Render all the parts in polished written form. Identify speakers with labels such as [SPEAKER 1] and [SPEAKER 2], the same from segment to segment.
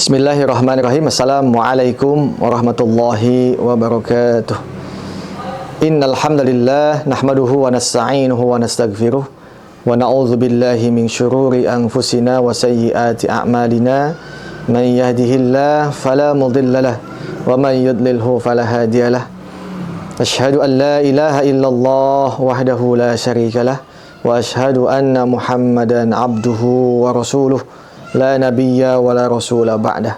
[SPEAKER 1] Bismillahirrahmanirrahim. Assalamualaikum warahmatullahi wabarakatuh. Innal hamdalillah nahmaduhu wa nasta'inuhu wa nastaghfiruh wa na'udzu billahi min syururi anfusina wa sayyiati a'malina. Man yahdihillahu fala mudilla lahu wa man yudlilhu fala hadiyalah. Asyhadu an la ilaha illallah wahdahu la syarika lah wa asyhadu anna Muhammadan abduhu wa rasuluh la nabiyya wa la rasula ba'dah.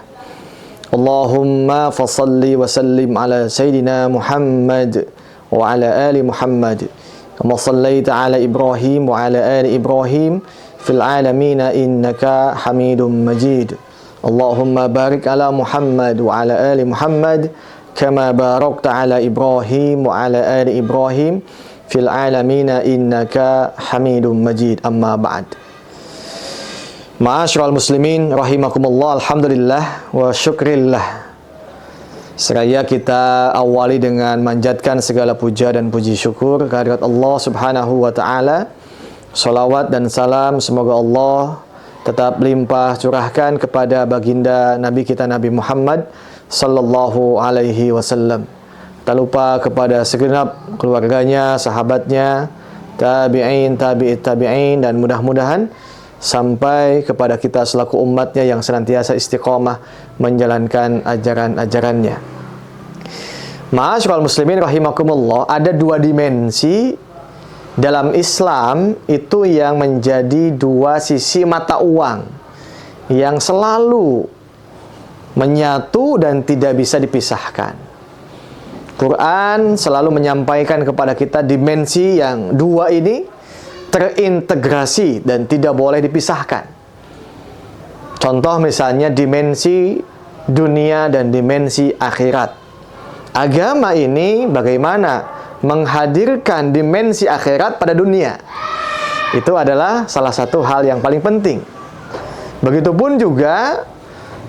[SPEAKER 1] Allahumma fasalli wa sallim ala sayyidina Muhammad wa ala ali Muhammad kama sallaita ala Ibrahim wa ala ali Ibrahim fil alamin innaka Hamidum Majid. Allahumma barik ala Muhammad wa ala ali Muhammad kama barakta ala Ibrahim wa ala ali Ibrahim fil alamin innaka Hamidum Majid. Amma ba'd. Ma'asyiral muslimin rahimakumullah, alhamdulillah wa syukrillah. Seraya kita awali dengan manjatkan segala puja dan puji syukur kehadirat Allah Subhanahu wa taala. Salawat dan salam semoga Allah tetap limpah curahkan kepada baginda Nabi kita Nabi Muhammad sallallahu alaihi wasallam. Tak lupa kepada segenap keluarganya, sahabatnya, tabi'in, tabi'it tabi'in, dan mudah-mudahan sampai kepada kita selaku umatnya yang senantiasa istiqomah menjalankan ajaran-ajarannya. Ma'asyiral muslimin rahimakumullah, ada dua dimensi dalam Islam itu yang menjadi dua sisi mata uang yang selalu menyatu dan tidak bisa dipisahkan. Quran selalu menyampaikan kepada kita dimensi yang dua ini terintegrasi dan tidak boleh dipisahkan. Contoh misalnya dimensi dunia dan dimensi akhirat. Agama ini bagaimana menghadirkan dimensi akhirat pada dunia. Itu adalah salah satu hal yang paling penting. Begitupun juga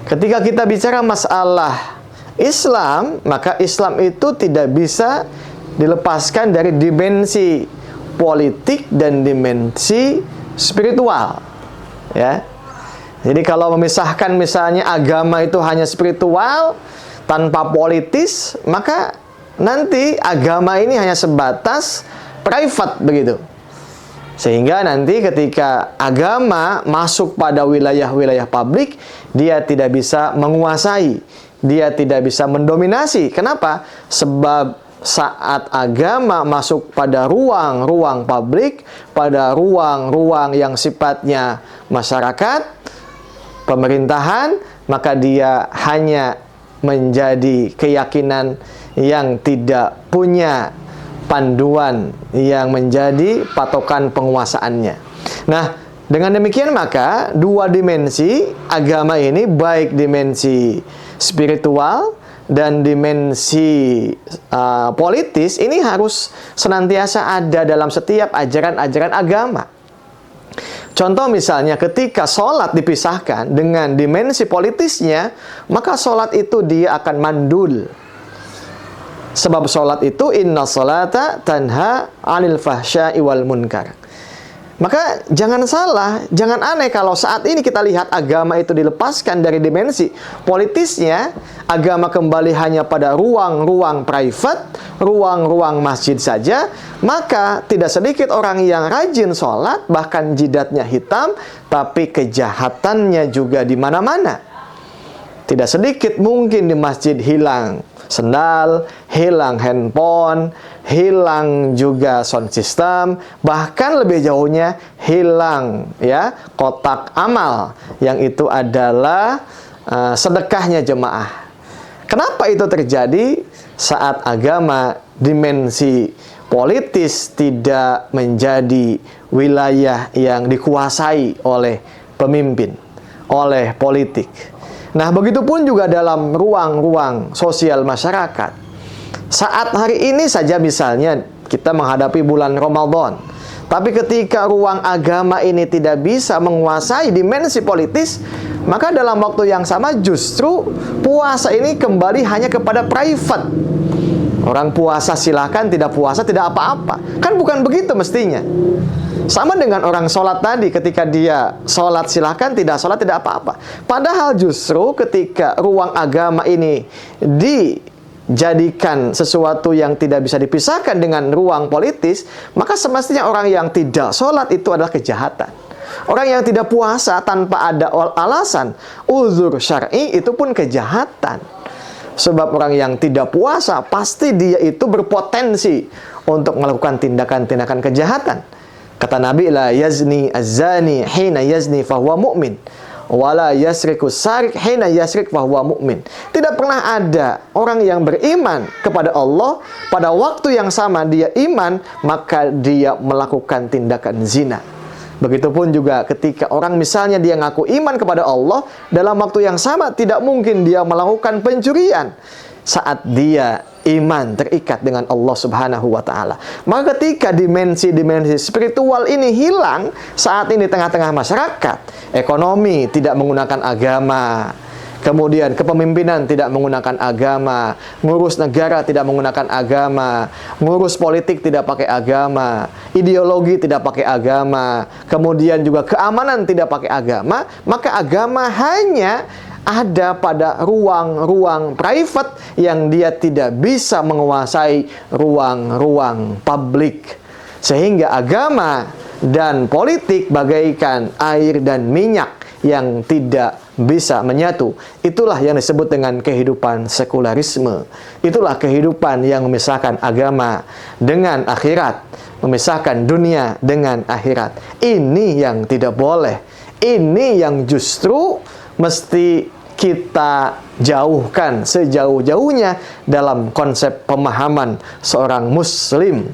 [SPEAKER 1] ketika kita bicara masalah Islam, maka Islam itu tidak bisa dilepaskan dari dimensi politik dan dimensi spiritual, ya. Jadi kalau memisahkan misalnya agama itu hanya spiritual tanpa politis, maka nanti agama ini hanya sebatas private begitu. Sehingga nanti ketika agama masuk pada wilayah-wilayah publik, dia tidak bisa menguasai, dia tidak bisa mendominasi. Kenapa? Sebab saat agama masuk pada ruang-ruang publik, pada ruang-ruang yang sifatnya masyarakat, pemerintahan, maka dia hanya menjadi keyakinan yang tidak punya panduan yang menjadi patokan penguasaannya. Nah, dengan demikian maka dua dimensi agama ini, baik dimensi spiritual dan dimensi politis, ini harus senantiasa ada dalam setiap ajaran-ajaran agama. Contoh misalnya ketika sholat dipisahkan dengan dimensi politisnya, maka sholat itu dia akan mandul. Sebab sholat itu inna sholata tanha 'anil fahsya'i wal munkar. Maka jangan salah, jangan aneh kalau saat ini kita lihat agama itu dilepaskan dari dimensi politisnya, agama kembali hanya pada ruang-ruang private, ruang-ruang masjid saja, maka tidak sedikit orang yang rajin sholat, bahkan jidatnya hitam, tapi kejahatannya juga di mana-mana. Tidak sedikit mungkin di masjid hilang sendal, hilang handphone, hilang juga sound system, bahkan lebih jauhnya hilang ya kotak amal yang itu adalah sedekahnya jemaah. Kenapa itu terjadi? Saat agama dimensi politis tidak menjadi wilayah yang dikuasai oleh pemimpin, oleh politik. Nah, begitupun juga dalam ruang-ruang sosial masyarakat. Saat hari ini saja misalnya kita menghadapi bulan Ramadan, tapi ketika ruang agama ini tidak bisa menguasai dimensi politis, maka dalam waktu yang sama justru puasa ini kembali hanya kepada private. Orang puasa silahkan, tidak puasa tidak apa-apa. Kan bukan begitu mestinya. Sama dengan orang sholat tadi, ketika dia sholat silahkan, tidak sholat tidak apa-apa. Padahal justru ketika ruang agama ini dijadikan sesuatu yang tidak bisa dipisahkan dengan ruang politis, maka semestinya orang yang tidak sholat itu adalah kejahatan. Orang yang tidak puasa tanpa ada alasan uzur syar'i itu pun kejahatan. Sebab orang yang tidak puasa pasti dia itu berpotensi untuk melakukan tindakan-tindakan kejahatan. Kata Nabi, la yazni az-zani hina yazni fahuwa mu'min, wa la yasriku sarik hina yasrik fahuwa mu'min. Tidak pernah ada orang yang beriman kepada Allah pada waktu yang sama dia iman, maka dia melakukan tindakan zina. Begitupun juga ketika orang misalnya dia ngaku iman kepada Allah, dalam waktu yang sama tidak mungkin dia melakukan pencurian saat dia iman terikat dengan Allah Subhanahu wa taala. Maka ketika dimensi-dimensi spiritual ini hilang saat ini tengah-tengah masyarakat, ekonomi tidak menggunakan agama, kemudian kepemimpinan tidak menggunakan agama, ngurus negara tidak menggunakan agama, ngurus politik tidak pakai agama, ideologi tidak pakai agama, kemudian juga keamanan tidak pakai agama, maka agama hanya ada pada ruang-ruang private yang dia tidak bisa menguasai ruang-ruang publik. Sehingga agama dan politik bagaikan air dan minyak yang tidak bisa menyatu. Itulah yang disebut dengan kehidupan sekularisme. Itulah kehidupan yang memisahkan agama dengan akhirat, memisahkan dunia dengan akhirat. Ini yang tidak boleh. Ini yang justru mesti kita jauhkan sejauh-jauhnya dalam konsep pemahaman seorang muslim.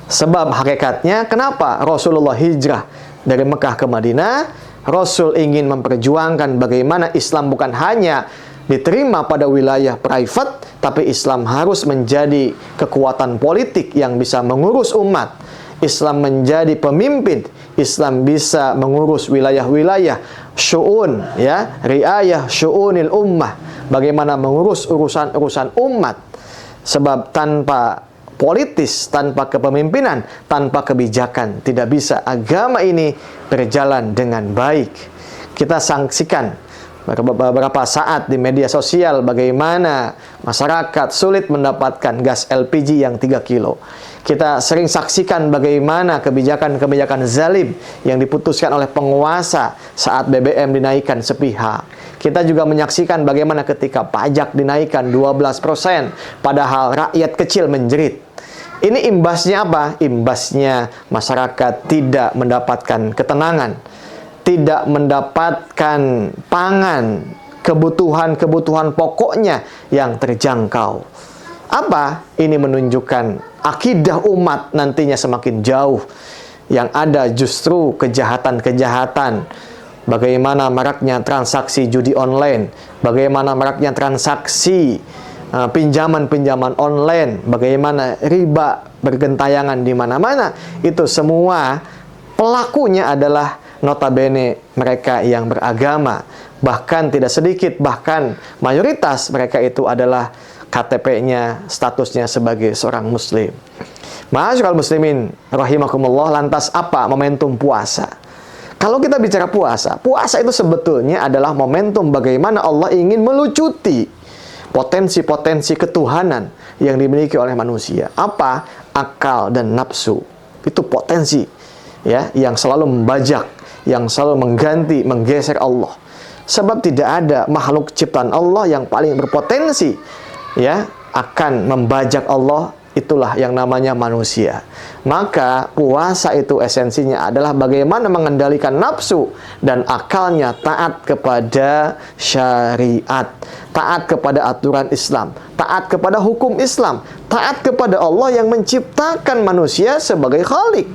[SPEAKER 1] Sebab hakikatnya kenapa Rasulullah hijrah dari Mekah ke Madinah? Rasul ingin memperjuangkan bagaimana Islam bukan hanya diterima pada wilayah private, tapi Islam harus menjadi kekuatan politik yang bisa mengurus umat. Islam menjadi pemimpin, Islam bisa mengurus wilayah-wilayah syu'un, ya, riayah syu'unil ummah, bagaimana mengurus urusan-urusan umat. Sebab tanpa politis, tanpa kepemimpinan, tanpa kebijakan, tidak bisa agama ini berjalan dengan baik. Kita saksikan beberapa saat di media sosial bagaimana masyarakat sulit mendapatkan gas LPG yang 3 kilo. Kita sering saksikan bagaimana kebijakan-kebijakan zalim yang diputuskan oleh penguasa saat BBM dinaikkan sepihak. Kita juga menyaksikan bagaimana ketika pajak dinaikkan 12%, padahal rakyat kecil menjerit. Ini imbasnya apa? Imbasnya masyarakat tidak mendapatkan ketenangan, tidak mendapatkan pangan, kebutuhan-kebutuhan pokoknya yang terjangkau. Apa? Ini menunjukkan akidah umat nantinya semakin jauh. Yang ada justru kejahatan-kejahatan. Bagaimana maraknya transaksi judi online, bagaimana maraknya transaksi pinjaman-pinjaman online, bagaimana riba bergentayangan di mana-mana. Itu semua pelakunya adalah notabene mereka yang beragama. Bahkan tidak sedikit, bahkan mayoritas mereka itu adalah KTP-nya, statusnya sebagai seorang muslim. Ma'asyiral muslimin rahimakumullah, lantas apa momentum puasa? Kalau kita bicara puasa, puasa itu sebetulnya adalah momentum bagaimana Allah ingin melucuti potensi-potensi ketuhanan yang dimiliki oleh manusia. Apa? Akal dan nafsu. Itu potensi, ya, yang selalu membajak, yang selalu mengganti, menggeser Allah. Sebab tidak ada makhluk ciptaan Allah yang paling berpotensi, ya, akan membajak Allah. Itulah yang namanya manusia. Maka puasa itu esensinya adalah bagaimana mengendalikan nafsu dan akalnya taat kepada syariat, taat kepada aturan Islam, taat kepada hukum Islam, taat kepada Allah yang menciptakan manusia sebagai khalik,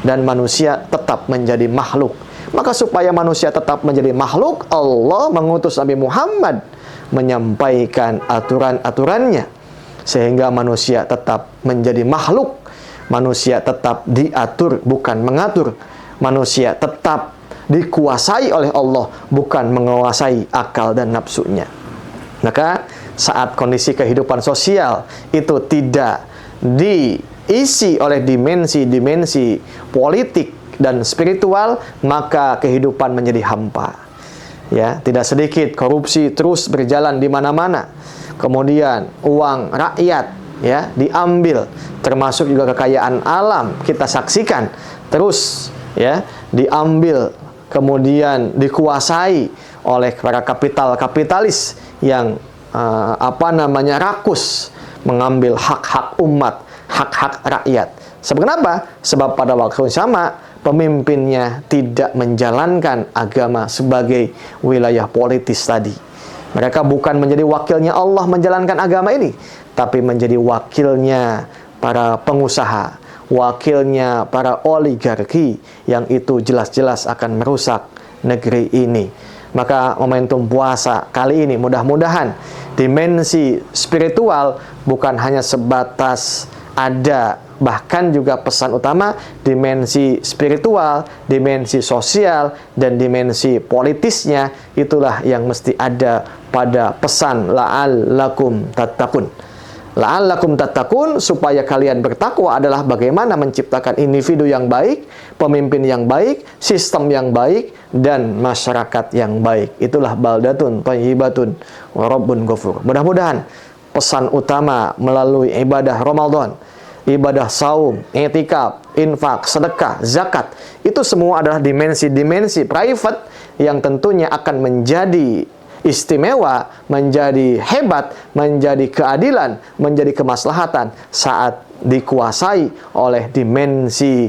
[SPEAKER 1] dan manusia tetap menjadi makhluk. Maka supaya manusia tetap menjadi makhluk, Allah mengutus Nabi Muhammad menyampaikan aturan-aturannya sehingga manusia tetap menjadi makhluk. Manusia tetap diatur, bukan mengatur. Manusia tetap dikuasai oleh Allah, bukan menguasai akal dan nafsunya. Maka saat kondisi kehidupan sosial itu tidak diisi oleh dimensi-dimensi politik dan spiritual, maka kehidupan menjadi hampa. Ya, tidak sedikit korupsi terus berjalan di mana-mana. Kemudian uang rakyat ya diambil, termasuk juga kekayaan alam kita saksikan terus ya diambil, kemudian dikuasai oleh para kapitalis yang rakus mengambil hak-hak umat, hak-hak rakyat. Sebab Sebab pada waktu yang sama pemimpinnya tidak menjalankan agama sebagai wilayah politis tadi. Mereka bukan menjadi wakilnya Allah menjalankan agama ini, tapi menjadi wakilnya para pengusaha, wakilnya para oligarki yang itu jelas-jelas akan merusak negeri ini. Maka momentum puasa kali ini mudah-mudahan dimensi spiritual bukan hanya sebatas ada, bahkan juga pesan utama dimensi spiritual, dimensi sosial, dan dimensi politisnya itulah yang mesti ada pada pesan la'allakum tattaqun. La'allakum tattaqun, supaya kalian bertakwa adalah bagaimana menciptakan individu yang baik, pemimpin yang baik, sistem yang baik, dan masyarakat yang baik. Itulah baldatun thayyibatun wa rabbun ghafur. Mudah-mudahan pesan utama melalui ibadah Ramadan, ibadah saum, i'tikaf, infak, sedekah, zakat, itu semua adalah dimensi-dimensi private yang tentunya akan menjadi istimewa, menjadi hebat, menjadi keadilan, menjadi kemaslahatan saat dikuasai oleh dimensi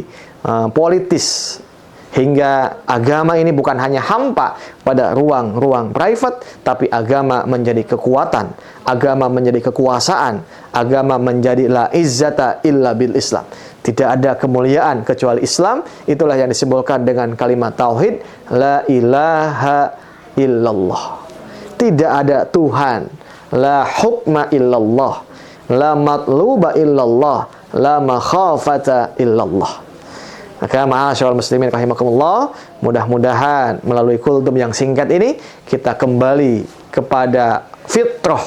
[SPEAKER 1] politis. Hingga agama ini bukan hanya hampa pada ruang-ruang private, tapi agama menjadi kekuatan, agama menjadi kekuasaan, agama menjadi la izzata illa bil Islam. Tidak ada kemuliaan kecuali Islam. Itulah yang disimbolkan dengan kalimat tauhid, la ilaha illallah. Tidak ada Tuhan, la hukma illallah, la matluba illallah, la makhafata illallah. Maka ma'asyiral muslimin rahimakumullah, mudah-mudahan melalui kultum yang singkat ini kita kembali kepada fitrah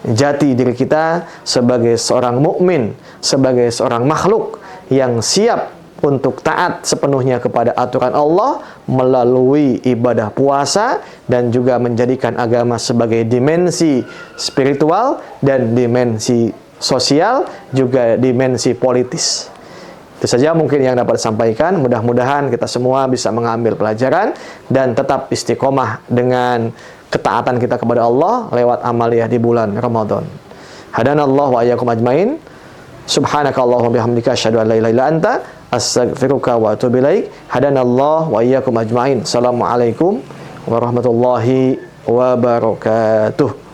[SPEAKER 1] jati diri kita sebagai seorang mukmin, sebagai seorang makhluk yang siap untuk taat sepenuhnya kepada aturan Allah melalui ibadah puasa, dan juga menjadikan agama sebagai dimensi spiritual dan dimensi sosial, juga dimensi politis. Itu saja mungkin yang dapat disampaikan. Mudah-mudahan kita semua bisa mengambil pelajaran dan tetap istiqomah dengan ketaatan kita kepada Allah lewat amaliyah di bulan Ramadan. Hadanallahu wa iyyakum ajmain. Subhanakallahumma bihamdika asyhadu an la ilaha illa anta astaghfiruka wa atubu ilaik. Hadanallahu wa iyyakum ajmain. Assalamualaikum warahmatullahi wabarakatuh.